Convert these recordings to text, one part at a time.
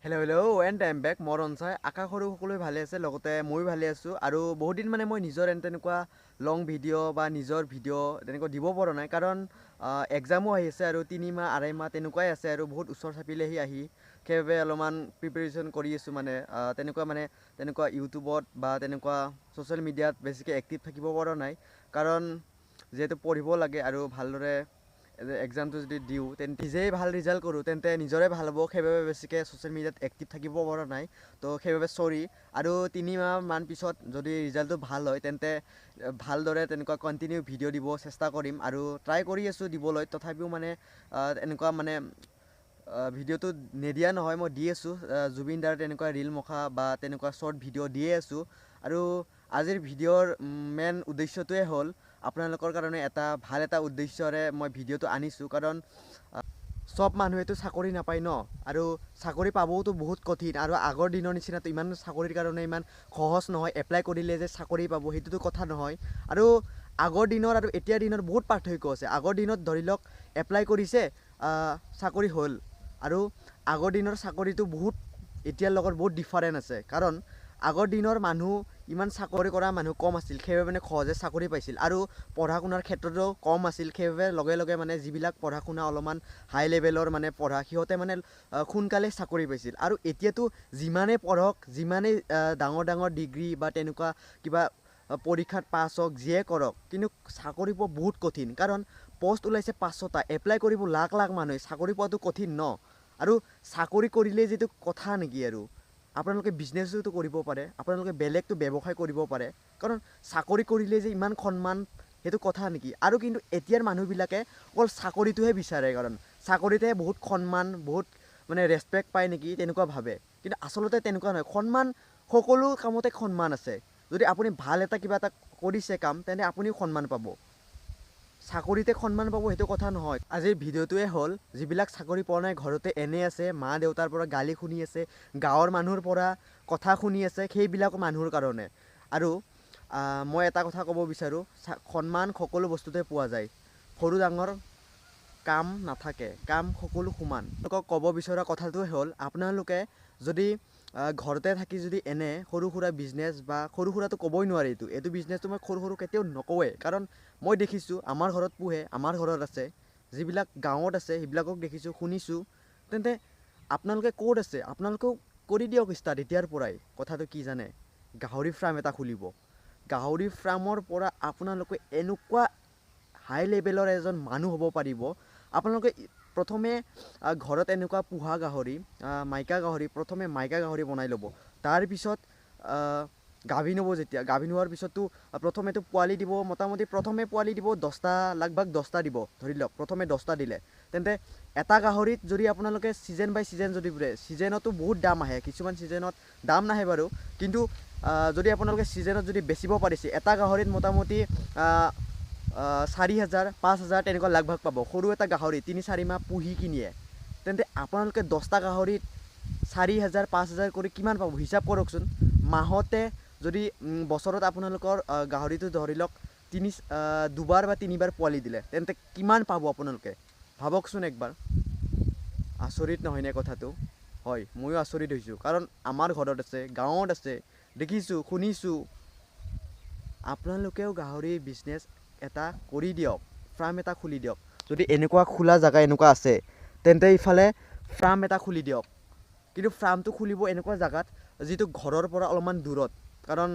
Hello and I'm back more Ransai আশা কৰো সকলোৱে ভালে আছে লগতে মই ভালে আছো আৰু বহুত দিন মানে মই নিজৰ তেনেকুৱা লং ভিডিও বা নিজৰ ভিডিও তেনেকুৱা দিব পৰা নাই কাৰণ এক্সামো আহি আছে আৰু 3 মাহ 2.5 মাহ তেনেকুৱাই আছে আৰু বহুত উচ্চৰ চাপিলেহি আহি কেবে অলপমান প্ৰিপাৰেচন কৰি আছো মানে তেনেকুৱা ইউটিউবত বা তেনেকুৱা সোশ্যাল মিডিয়াত বেছিকৈ এক্টিভ থাকিব পৰা নাই কাৰণ যেহেতু পঢ়িব লাগে আৰু ভালদৰে এক্সামটো যদি দিওঁ তেন্তে নিজেই ভাল ৰিজাল্ট কৰোঁ তেন্তে নিজৰে ভাল হ'ব সেইবাবে বেছিকৈ ছ'চিয়েল মিডিয়াত এক্টিভ থাকিব পৰা নাই তো সেইবাবে চৰি আৰু 3 মাহমান পিছত যদি ৰিজাল্টটো ভাল হয় তেন্তে ভালদৰে তেনেকুৱা কণ্টিনিউ ভিডিঅ' দিব চেষ্টা কৰিম আৰু ট্ৰাই কৰি আছোঁ দিবলৈ তথাপিও মানে এনেকুৱা মানে ভিডিঅ'টো নিদিয়া নহয় মই দি আছোঁ জুবিন দাৰ তেনেকুৱা ৰীল মখা বা তেনেকুৱা শ্বৰ্ট ভিডিঅ' দিয়ে আছোঁ আৰু আজিৰ ভিডিঅ'ৰ মেইন উদ্দেশ্যটোৱে হ'ল আপোনালোকৰ কাৰণে ভাল এটা উদ্দেশ্যৰে মই ভিডিঅ'টো আনিছোঁ কাৰণ সব মানুহেতো চাকৰি নাপায় ন আৰু চাকৰি পাবওতো বহুত কঠিন আৰু আগৰ দিনৰ নিচিনাতো ইমান চাকৰিৰ কাৰণে ইমান সহজ নহয় এপ্লাই কৰিলে যে চাকৰি পাব সেইটোতো কথা নহয় আৰু আগৰ দিনৰ আৰু এতিয়াৰ দিনৰ বহুত পাৰ্থক্য আছে আগৰ দিনত ধৰি লওক এপ্লাই কৰিছে চাকৰি হ'ল আৰু আগৰ দিনৰ চাকৰিটো বহুত এতিয়াৰ লগত বহুত ডিফাৰেণ্ট আছে কাৰণ আগৰ দিনৰ মানুহ ইমান চাকৰি কৰা মানুহ কম আছিল সেইবাবে মানে সহজে চাকৰি পাইছিল আৰু পঢ়া শুনাৰ ক্ষেত্ৰতো কম আছিল সেইবাবে লগে লগে মানে যিবিলাক পঢ়া শুনা অলপমান হাই লেভেলৰ মানে পঢ়া সিহঁতে মানে সোনকালে চাকৰি পাইছিল আৰু এতিয়াতো যিমানে পঢ়ক যিমানে ডাঙৰ ডাঙৰ ডিগ্ৰী বা তেনেকুৱা কিবা পৰীক্ষাত পাছ হওক যিয়ে কৰক কিন্তু চাকৰি পোৱা বহুত কঠিন কাৰণ পোষ্ট ওলাইছে 500টা এপ্লাই কৰিব লাখ লাখ মানুহে চাকৰি পোৱাটো কঠিন ন আৰু চাকৰি কৰিলে যিটো কথা নেকি আৰু আপোনালোকে বিজনেছটো কৰিব পাৰে আপোনালোকে বেলেগটো ব্যৱসায় কৰিব পাৰে কাৰণ চাকৰি কৰিলে যে ইমান সন্মান সেইটো কথা নেকি আৰু কিন্তু এতিয়াৰ মানুহবিলাকে অকল চাকৰিটোহে বিচাৰে কাৰণ চাকৰিতেহে বহুত সন্মান বহুত মানে ৰেচপেক্ট পায় নেকি তেনেকুৱা ভাবে কিন্তু আচলতে তেনেকুৱা নহয় সন্মান সকলো কামতে সন্মান আছে যদি আপুনি ভাল এটা কিবা এটা কৰিছে কাম তেন্তে আপুনিও সন্মান পাব চাকৰিতে সন্মান পাব সেইটো কথা নহয় আজিৰ ভিডিঅ'টোৱে হ'ল যিবিলাক চাকৰি পোৱা নাই ঘৰতে এনে আছে মা দেউতাৰ পৰা গালি শুনি আছে গাঁৱৰ মানুহৰ পৰা কথা শুনি আছে সেইবিলাক মানুহৰ কাৰণে আৰু মই এটা কথা ক'ব বিচাৰোঁ সন্মান সকলো বস্তুতে পোৱা যায় সৰু ডাঙৰ কাম নাথাকে কাম সকলো সমান তেওঁলোকক ক'ব বিচৰা কথাটোৱে হ'ল আপোনালোকে যদি ঘৰতে থাকি যদি এনে সৰু সুৰা বিজনেছ বা সৰু সুৰাটো ক'বই নোৱাৰি এইটো বিজনেছটো মই সৰু কেতিয়াও নকওঁৱেই কাৰণ মই দেখিছোঁ আমাৰ ঘৰত পোহে আমাৰ ঘৰত আছে যিবিলাক গাঁৱত আছে সেইবিলাকক দেখিছোঁ শুনিছোঁ তেন্তে আপোনালোকে ক'ত আছে আপোনালোকেও কৰি দিয়ক ষ্টাৰ্ট এতিয়াৰ পৰাই কথাটো কি জানে গাহৰি ফাৰ্ম এটা খুলিব গাহৰি ফাৰ্মৰ পৰা আপোনালোকে এনেকুৱা হাই লেভেলৰ এজন মানুহ হ'ব পাৰিব আপোনালোকে প্ৰথমে ঘৰত এনেকুৱা পোহা গাহৰি মাইকা গাহৰি প্ৰথমে মাইকা গাহৰি বনাই ল'ব তাৰপিছত গাভিন হ'ব যেতিয়া গাভিন হোৱাৰ পিছততো প্ৰথমেতো পোৱালি দিব মোটামুটি প্ৰথমে পোৱালি দিব 10টা লগভাগ 10টা দিব ধৰি লওক প্ৰথমে 10টা দিলে তেন্তে এটা গাহৰিত যদি আপোনালোকে ছিজন বাই ছিজন যদি বোলে ছিজনতো বহুত দাম আহে কিছুমান ছিজনত দাম নাহে বাৰু কিন্তু যদি আপোনালোকে ছিজনত যদি বেচিব পাৰিছে এটা গাহৰিত মোটামুটি 4,000 5,000 তেনেকুৱা লগভাগ পাব সৰু এটা গাহৰি 3-4 মাহ পুহি কিনিয়ে তেন্তে আপোনালোকে 10টা গাহৰিত 4,000 5,000 কৰি কিমান পাব হিচাপ কৰকচোন মাহতে যদি বছৰত আপোনালোকৰ গাহৰিটো ধৰি লওক দুবাৰ বা তিনিবাৰ পোৱালি দিলে তেন্তে কিমান পাব আপোনালোকে ভাবকচোন একবাৰ আচৰিত নহয়নে কথাটো হয় ময়ো আচৰিত হৈছোঁ কাৰণ আমাৰ ঘৰত আছে গাঁৱত আছে দেখিছোঁ শুনিছোঁ আপোনালোকেও গাহৰি বিজনেছ এটা কৰি দিয়ক ফাৰ্ম এটা খুলি দিয়ক যদি এনেকুৱা খোলা জেগা এনেকুৱা আছে তেন্তে ইফালে ফাৰ্ম এটা খুলি দিয়ক কিন্তু ফাৰ্মটো খুলিব এনেকুৱা জেগাত যিটো ঘৰৰ পৰা অলপমান দূৰত কাৰণ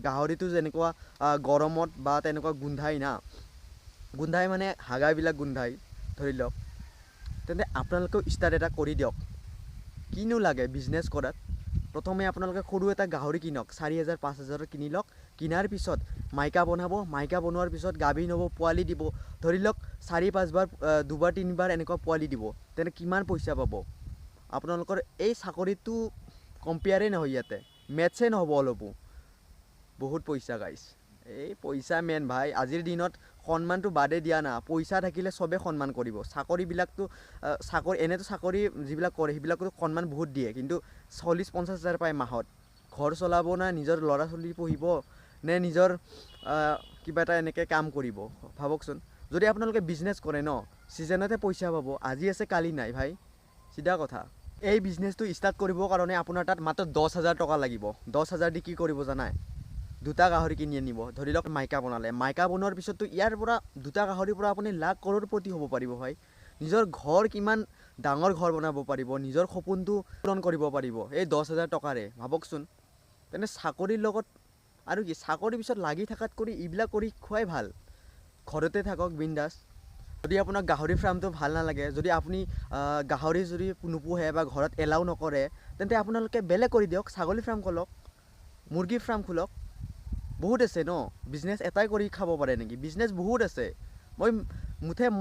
গাহৰিটো যেনেকুৱা গৰমত বা তেনেকুৱা গোন্ধাই মানে হাগাবিলাক গোন্ধাই ধৰি লওক তেন্তে আপোনালোকেও ষ্টাৰ্ট এটা কৰি দিয়ক কিনো লাগে বিজনেছ কৰাত প্ৰথমে আপোনালোকে সৰু এটা গাহৰি কিনক 4,000 5,000 কিনি লওক কিনাৰ পিছত মাইকা বনাব মাইকা বনোৱাৰ পিছত গাভিন হ'ব পোৱালি দিব ধৰি লওক 4-5 বাৰ 2-3 বাৰ এনেকুৱা পোৱালি দিব তেন্তে কিমান পইচা পাব আপোনালোকৰ এই চাকৰিটো কম্পেয়াৰে নহয় ইয়াতে মেথছে নহ'ব অলপো বহুত পইচা গাইছ এই পইচা মেন ভাই আজিৰ দিনত সন্মানটো বাদে দিয়া না পইচা থাকিলে চবে সন্মান কৰিব চাকৰিবিলাকতো এনেতো চাকৰি যিবিলাক কৰে সেইবিলাকতো সন্মান বহুত দিয়ে কিন্তু 40-50 হাজাৰ পায় মাহত ঘৰ চলাব না নিজৰ ল'ৰা ছোৱালী পঢ়িব নে নিজৰ কিবা এটা এনেকৈ কাম কৰিব ভাবকচোন যদি আপোনালোকে বিজনেছ কৰে ন ছিজনতে পইচা পাব আজি আছে কালি নাই ভাই চিধা কথা এই বিজনেছটো ষ্টাৰ্ট কৰিবৰ কাৰণে আপোনাৰ তাত মাত্ৰ 10,000 টকা লাগিব। 10,000 দি কি কৰিব জানাই? দুটা গাহৰি কিনি আনিব। ধৰি লওক মাইকা বনালে, মাইকা বনোৱাৰ পিছততো ইয়াৰ পৰা দুটা গাহৰিৰ পৰা আপুনি লাখ কৰোৰপতি হ'ব পাৰিব ভাই। নিজৰ ঘৰ কিমান ডাঙৰ ঘৰ বনাব পাৰিব, নিজৰ সপোনটো পূৰণ কৰিব পাৰিব এই 10,000 টকাৰে। ভাবকচোন। তেনে চাকৰিৰ লগত আৰু কি, চাকৰিৰ পিছত লাগি থকাত কৰি এইবিলাক কৰি খোৱাই ভাল। ঘৰতে থাকক বিন্দাছ। যদি আপোনাক গাহৰি ফাৰ্মটো ভাল নালাগে, যদি আপুনি গাহৰি যদি নোপোহে বা ঘৰত এলাও নকৰে, তেন্তে আপোনালোকে বেলেগ কৰি দিয়ক, ছাগলী ফাৰ্ম খোলক, মুৰ্গী ফাৰ্ম খোলক। বহুত আছে ন, বিজনেছ এটাই কৰি খাব পাৰে নেকি? বিজনেছ বহুত আছে।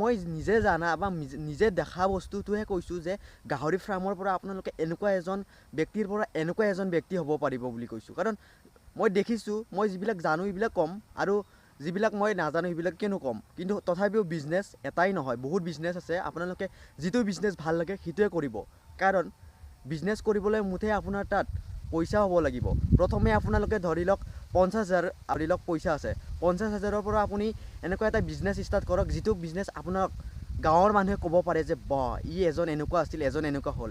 মই নিজে জানা বা নিজে দেখা বস্তুটোহে কৈছোঁ যে গাহৰি ফাৰ্মৰ পৰা আপোনালোকে এনেকুৱা এজন ব্যক্তি হ'ব পাৰিব বুলি কৈছোঁ। কাৰণ মই দেখিছোঁ, মই যিবিলাক জানো এইবিলাক ক'ম, আৰু যিবিলাক মই নাজানো সেইবিলাক কিয়নো ক'ম। কিন্তু তথাপিও বিজনেছ এটাই নহয়, বহুত বিজনেছ আছে। আপোনালোকে যিটো বিজনেছ ভাল লাগে সেইটোৱে কৰিব। কাৰণ বিজনেছ কৰিবলৈ মুঠে আপোনাৰ তাত পইচা হ'ব লাগিব। প্ৰথমে আপোনালোকে ধৰি লওক 50,000 ধৰি লওক পইচা আছে, 50,000ৰ পৰা আপুনি এনেকুৱা এটা বিজনেছ ষ্টাৰ্ট কৰক, যিটো বিজনেছ আপোনাক গাঁৱৰ মানুহে ক'ব পাৰে যে বাহ, ই এজন এনেকুৱা আছিল, এজন এনেকুৱা হ'ল।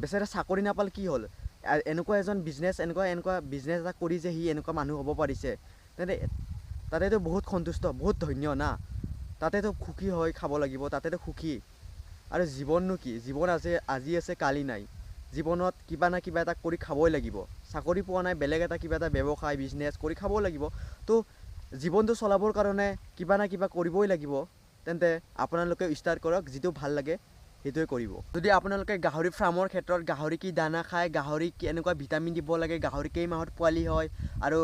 বেচেৰা চাকৰি নাপাল, কি হ'ল? এনেকুৱা বিজনেছ এটা কৰি যে সি এনেকুৱা মানুহ হ'ব পাৰিছে, তেন্তে তাতেতো বহুত সন্তুষ্ট, বহুত ধন্য না। তাতেতো সুখী হৈ খাব লাগিব, তাতেতো সুখী। আৰু জীৱননো কি? জীৱন আজি আছে, কালি নাই। জীৱনত কিবা না কিবা এটা কৰি খাবই লাগিব। চাকৰি পোৱা নাই, বেলেগ এটা কিবা এটা ব্যৱসায় বিজনেছ কৰি খাব লাগিব। তো জীৱনটো চলাবৰ কাৰণে কিবা না কিবা কৰিবই লাগিব। তেন্তে আপোনালোকে ষ্টাৰ্ট কৰক, যিটো ভাল লাগে সেইটোৱে কৰিব। যদি আপোনালোকে গাহৰি ফাৰ্মৰ ক্ষেত্ৰত গাহৰি কি দানা খায়, গাহৰি কি এনেকুৱা ভিটামিন দিব লাগে, গাহৰি কেই মাহত পোৱালি হয়, আৰু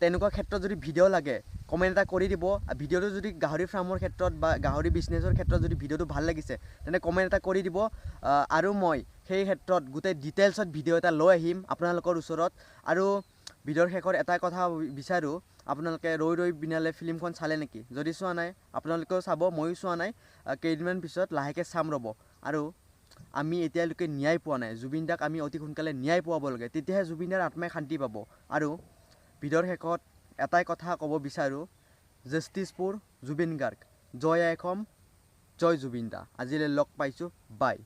তেনেকুৱা ক্ষেত্ৰত যদি ভিডিঅ' লাগে কমেণ্ট এটা কৰি দিব। ভিডিঅ'টো যদি গাহৰি ফাৰ্মৰ ক্ষেত্ৰত বা গাহৰি বিজনেছৰ ক্ষেত্ৰত যদি ভিডিঅ'টো ভাল লাগিছে, তেন্তে কমেণ্ট এটা কৰি দিব। আৰু মই সেই ক্ষেত্ৰত গোটেই ডিটেইলছত ভিডিঅ' এটা লৈ আহিম আপোনালোকৰ ওচৰত। আৰু ভিডিঅ'ৰ শেষত এটা কথা বিচাৰোঁ, আপোনালোকে ৰৈ ৰৈ বিনালে ফিল্মখন চালে নেকি? যদি চোৱা নাই আপোনালোকেও চাব, ময়ো চোৱা নাই। কেইদিনমান পিছত লাহেকৈ চাম ৰ'ব। আৰু আমি এতিয়ালৈকে ন্যায় পোৱা নাই, জুবিন দাক আমি অতি সোনকালে ন্যায় পোৱাব লাগে, তেতিয়াহে জুবিন দাৰ আত্মাই শান্তি পাব। আৰু ভিডিঅ'ৰ শেষত এটাই কথা ক'ব বিচাৰোঁ, জাষ্টিছ ফৰ জুবিন গাৰ্গ, জয় আই অসম, জয় জুবিন দা। আজিলৈ লগ পাইছোঁ, বাই।